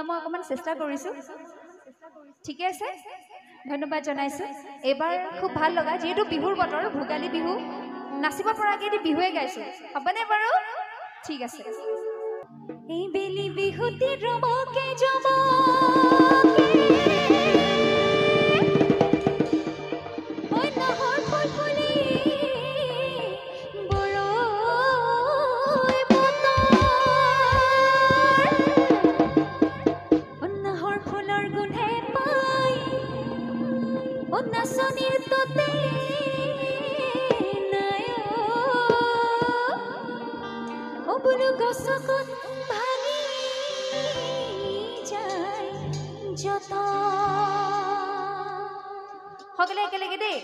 মই অকমান চেষ্টা কৰিছো ঠিকে আছে ধন্যবাদ জনাইছো এবাৰ খুব ভাল লগা যেহেতু বিহুৰ বতৰ ভোগালী বিহু নাচিব পৰাকে দি বিহুৱে গাইছো হ'বনে বাৰু ঠিক আছে এই বেলি বিহুতে ৰবকে জমকে ওই নহৰ ফুল ফুলি বৰই বতৰ নহৰ ফুলৰ গুণে পাই ও নাচনীৰ ততে নাই ও বুলু গছকত ভাঙি যায় যত সকলে একেলগে দেই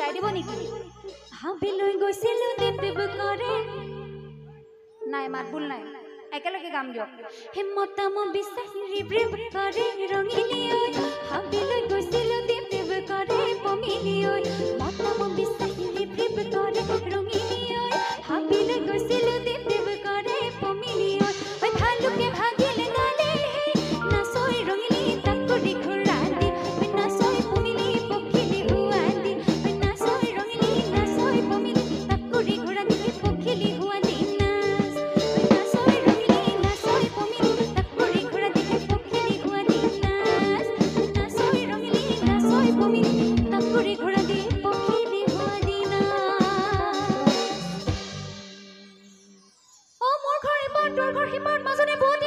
গাই দিব নেকি হাবিলৈ গৈছিলো দেৱ কৰে নাই মাতবুল নাই একেলগে গাম দিয়ক হিম্মতম বিশ্বাসী ৰিব্ৰিব কৰে ৰঙিনী ঐ হাবিলৈ গৈছিলো দেৱ কৰে পমিনী ঐ মতম বিশ্বাসী ৰিব্ৰিব কৰে ৰঙিনী ঐ হাবিলৈ গৈছিলো দেৱ কৰে পমিনী ঐ ভালুকে ভাগিলে গালে নাচই ৰঙিনী তাক কৰি ঘূৰা দি নাচই পমিনী পখিলি হুৱা দি নাচই ৰঙিনী নাচই পমিনী তাক কৰি ঘূৰা দি পখিলি হুৱা দি নাচই ৰঙিনী নাচই পমিনী তাক কৰি ঘূৰা দি পখিলি হুৱা দি নাচই ৰঙিনী নাচই পমিনী তাক কৰি ঘূৰা দি পখিলি হুৱা দি ও মোৰ ঘৰ ইমান তোৰ ঘৰ সিমান মাজনে বহুত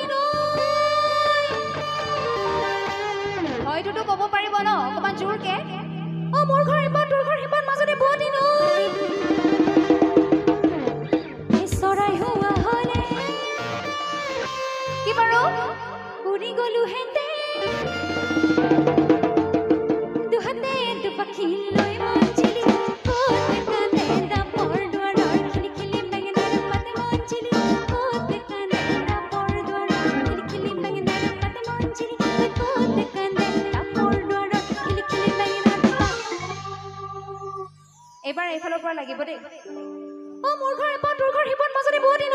হয়তো ক'ব পাৰিব ন অকমান জোৰকে ও মোৰ ঘৰ ইমান তোৰ ঘৰ সিমান মাজনে বহুত চৰাই হোৱা হলে কি বাৰু উৰি গলো হেতে দুহাতে দুপাখি লৈ মঞ্জিলি ক'ত কান্দে দাপৰ দুৱাৰৰ খিৰিকিলি বেঙেনাৰ পাতে মঞ্জিলি ক'ত কান্দে দাপৰ দুৱাৰৰ খিৰিকিলি বেঙেনাৰ পাতে এইফালৰ পৰা লাগিব দেই অ মোৰ ঘৰ এপন তোৰ ঘৰ সিপন মাজতে বহুত দিন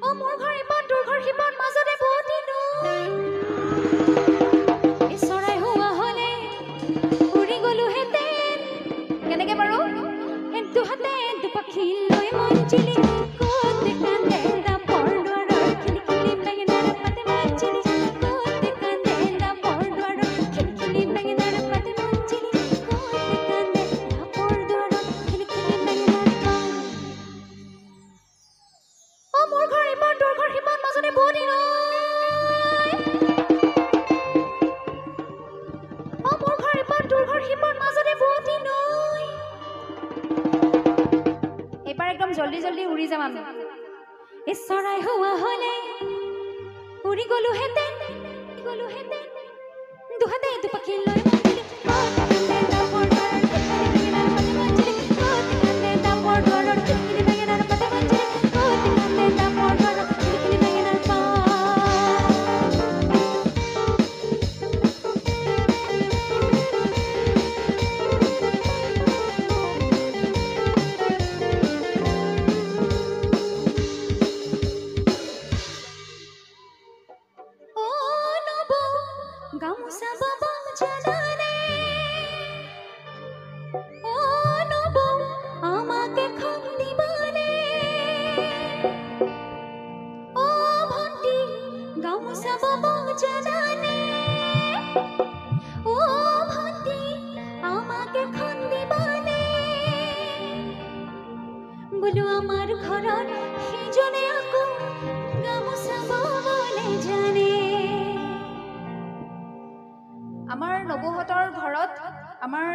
অ মোৰ ঘৰ এপন তোৰ ঘৰ সিপন মাজতে বহুত দিন এই চৰাই হোৱা হলে উৰি গলো হেতেন কেনেকে বাৰু হেতু হাতে দুপাখি লৈ মঞ্জিলি কোতে কান্দে দা পৰদুৱাৰৰ খিলখিলি বেঙেনাৰ পাতে মঞ্জিলি কোতে কান্দে দা পৰদুৱাৰৰ খিলখিলি বেঙেনাৰ পাতে মঞ্জিলি কোতে কান্দে দা পৰদুৱাৰৰ খিলখিলি বেঙেনাৰ পাত অ মোৰ ঘৰ ইপন তোৰ ঘৰ সিপন মাজতে বহুত দিন অ মোৰ ঘৰ ইপন তোৰ ঘৰ সিপন মাজতে বহুত দিন এবাৰ একদম জলদি জলদি উৰি যাম আমি এই চৰাই হোৱা হলে উৰি গলো হেতেন দুহাতে দুপাখি লৈ মঞ্জিলি কোতে কান্দে দা পৰদুৱাৰৰ খিলখিলি বেঙেনাৰ পাতে মঞ্জিলি কোতে কান্দে দা পৰদুৱাৰৰ খিলখিলি বেঙেনাৰ পাতে মঞ্জিলি কোতে কান্দে দা পৰদুৱাৰৰ খিলখিলি বেঙেনাৰ পাত ও নব গামোচা বাবা জানানে ও নব আমাকে খাম দিবানে ও ভন্টি গামোচা বাবা জানানে ও ভন্টি আমাকে খাম দিবানে বলো আমার ঘৰৰ সিজনে আকৌ গামোচা ববলে জানে আমাৰ নবহঁতৰ ঘৰত আমাৰ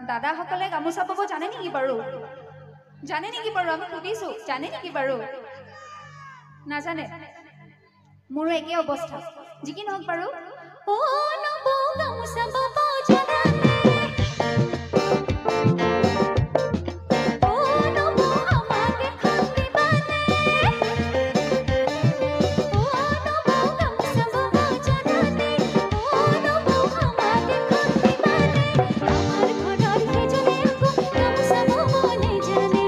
দাদাসকলে গামোচা বব জানে নেকি বাৰু আমি সুধিছো জানে নেকি বাৰু নাজানে মোৰো একে অৱস্থা যি কি নহওক বাৰু ও নব গামোচা বব জানানে ও নব আমাকে খাম দিবানে ও নব গামোচা বব জানানে ও নব আমাকে খাম দিবানে আমার ঘৰৰ সিজনে আকৌ গামোচা ববলে জানে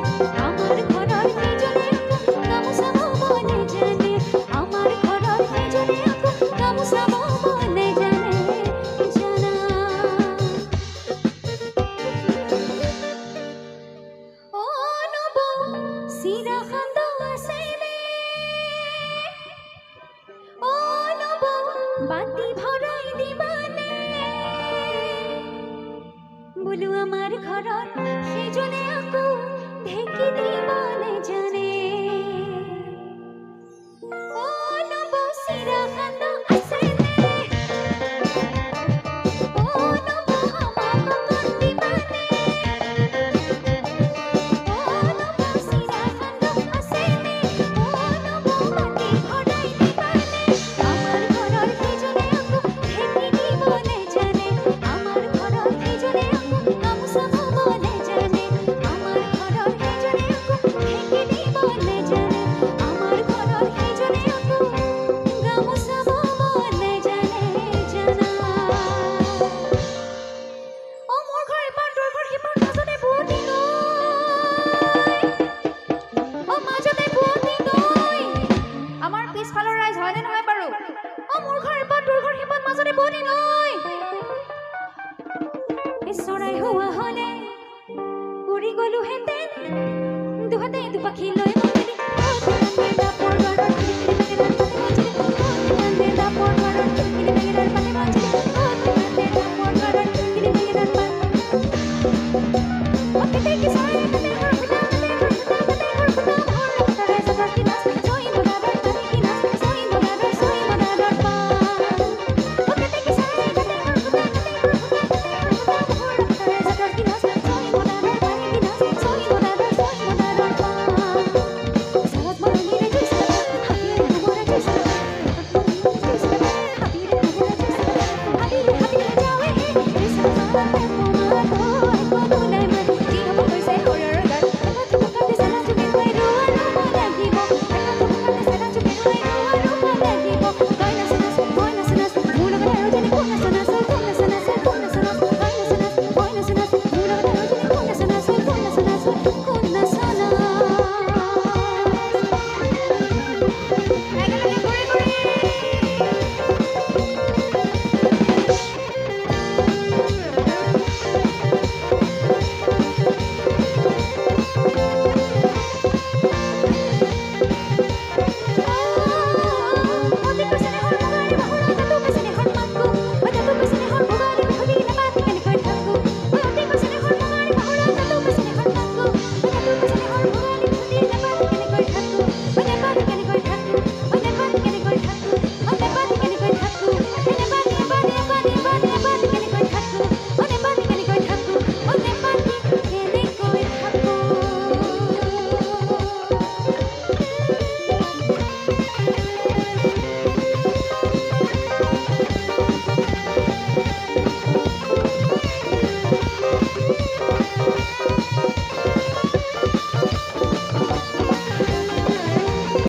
আমাৰ ঘৰৰ সিজনে আকৌ গামোচা ববলে জানে আমাৰ ঘৰৰ সিজনে আকৌ গামোচা ববলে জানে জানা ও নব চিৰা খান্দ আছেনে ও নব বাতি ভৰাই দিবানে বোলো আমাৰ ঘৰত সিজনে আকৌ ঢেকি দিবলে জানে